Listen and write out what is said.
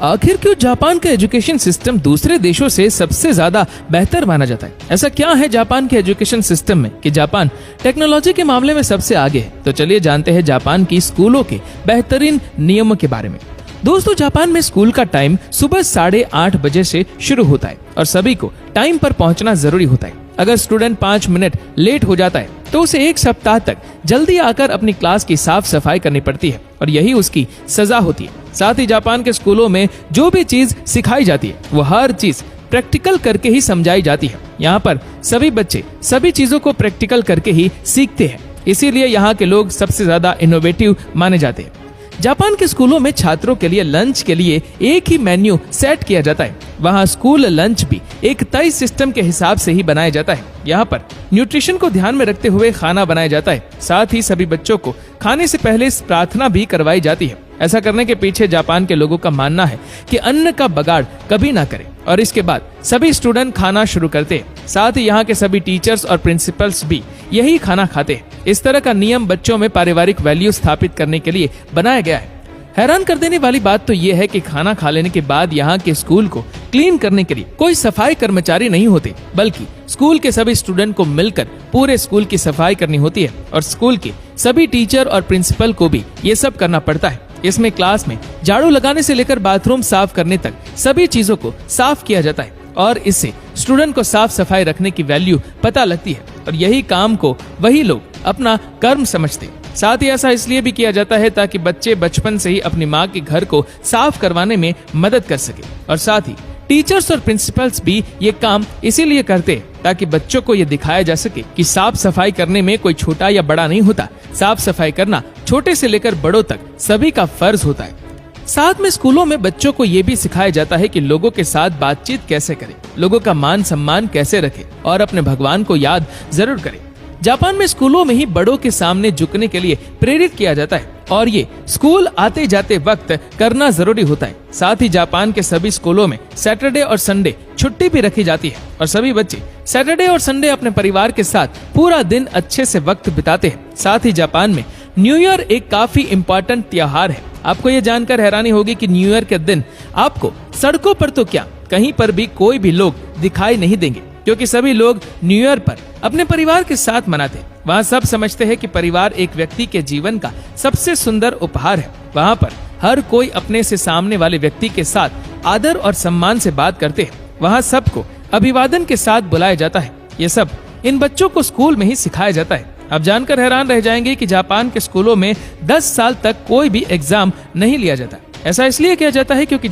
आखिर क्यों जापान का एजुकेशन सिस्टम दूसरे देशों से सबसे ज्यादा बेहतर माना जाता है? ऐसा क्या है जापान के एजुकेशन सिस्टम में कि जापान टेक्नोलॉजी के मामले में सबसे आगे है? तो चलिए जानते हैं जापान की स्कूलों के बेहतरीन नियमों के बारे में। दोस्तों, जापान में स्कूल का टाइम सुबह 8:30 बजे से शुरू होता है और सभी को टाइम पर पहुंचना जरूरी होता है। अगर स्टूडेंट 5 मिनट लेट हो जाता है तो उसे 1 सप्ताह तक जल्दी आकर अपनी क्लास की साफ सफाई करनी पड़ती है और यही उसकी सजा होती है। साथ ही जापान के स्कूलों में जो भी चीज सिखाई जाती है वो हर चीज प्रैक्टिकल करके ही समझाई जाती है। यहाँ पर सभी बच्चे सभी चीजों को प्रैक्टिकल करके ही सीखते हैं, इसीलिए यहाँ के लोग सबसे ज्यादा इनोवेटिव माने जाते हैं। जापान के स्कूलों में छात्रों के लिए लंच के लिए एक ही मेन्यू सेट किया जाता है। वहाँ स्कूल लंच भी एक तय सिस्टम के हिसाब से ही बनाया जाता है। यहाँ पर न्यूट्रिशन को ध्यान में रखते हुए खाना बनाया जाता है। साथ ही सभी बच्चों को खाने से पहले प्रार्थना भी करवाई जाती है। ऐसा करने के पीछे जापान के लोगों का मानना है कि अन्न का बगाड़ कभी ना करें और इसके बाद सभी स्टूडेंट खाना शुरू करते हैं। साथ ही यहाँ के सभी टीचर्स और प्रिंसिपल्स भी यही खाना खाते हैं। इस तरह का नियम बच्चों में पारिवारिक वैल्यू स्थापित करने के लिए बनाया गया है। हैरान कर देने वाली बात तो ये है कि खाना खा लेने के बाद यहाँ के स्कूल को क्लीन करने के लिए कोई सफाई कर्मचारी नहीं होते, बल्कि स्कूल के सभी स्टूडेंट को मिलकर पूरे स्कूल की सफाई करनी होती है और स्कूल के सभी टीचर और प्रिंसिपल को भी ये सब करना पड़ता है। इसमें क्लास में झाड़ू लगाने से लेकर बाथरूम साफ करने तक सभी चीजों को साफ किया जाता है और इससे स्टूडेंट को साफ सफाई रखने की वैल्यू पता लगती है और यही काम को वही लोग अपना कर्म समझते हैं। साथ ही ऐसा इसलिए भी किया जाता है ताकि बच्चे बचपन से ही अपनी माँ के घर को साफ करवाने में मदद कर सके और साथ ही टीचर्स और प्रिंसिपल्स भी ये काम इसीलिए करते हैं ताकि बच्चों को ये दिखाया जा सके कि साफ सफाई करने में कोई छोटा या बड़ा नहीं होता। साफ सफाई करना छोटे से लेकर बड़ों तक सभी का फर्ज होता है। साथ में स्कूलों में बच्चों को ये भी सिखाया जाता है कि लोगों के साथ बातचीत कैसे करें, लोगों का मान सम्मान कैसे रखें और अपने भगवान को याद जरूर करें। जापान में स्कूलों में ही बड़ों के सामने झुकने के लिए प्रेरित किया जाता है और ये स्कूल आते जाते वक्त करना जरूरी होता है। साथ ही जापान के सभी स्कूलों में सैटरडे और संडे छुट्टी भी रखी जाती है और सभी बच्चे सैटरडे और संडे अपने परिवार के साथ पूरा दिन अच्छे से वक्त बिताते हैं। साथ ही जापान में न्यू ईयर एक काफी इम्पोर्टेंट त्योहार है। आपको ये जानकर हैरानी होगी कि न्यू ईयर के दिन आपको सड़कों पर तो क्या कहीं पर भी कोई भी लोग दिखाई नहीं देंगे, क्योंकि सभी लोग न्यू ईयर पर अपने परिवार के साथ मनाते हैं। वहाँ सब समझते हैं कि परिवार एक व्यक्ति के जीवन का सबसे सुंदर उपहार है। वहाँ पर हर कोई अपने से सामने वाले व्यक्ति के साथ आदर और सम्मान से बात करते हैं। वहाँ सबको अभिवादन के साथ बुलाया जाता है। ये सब इन बच्चों को स्कूल में ही सिखाया जाता है। आप जानकर हैरान रह जाएंगे कि जापान के स्कूलों में 10 साल तक कोई भी एग्जाम नहीं लिया जाता। ऐसा इसलिए किया जाता है क्योंकि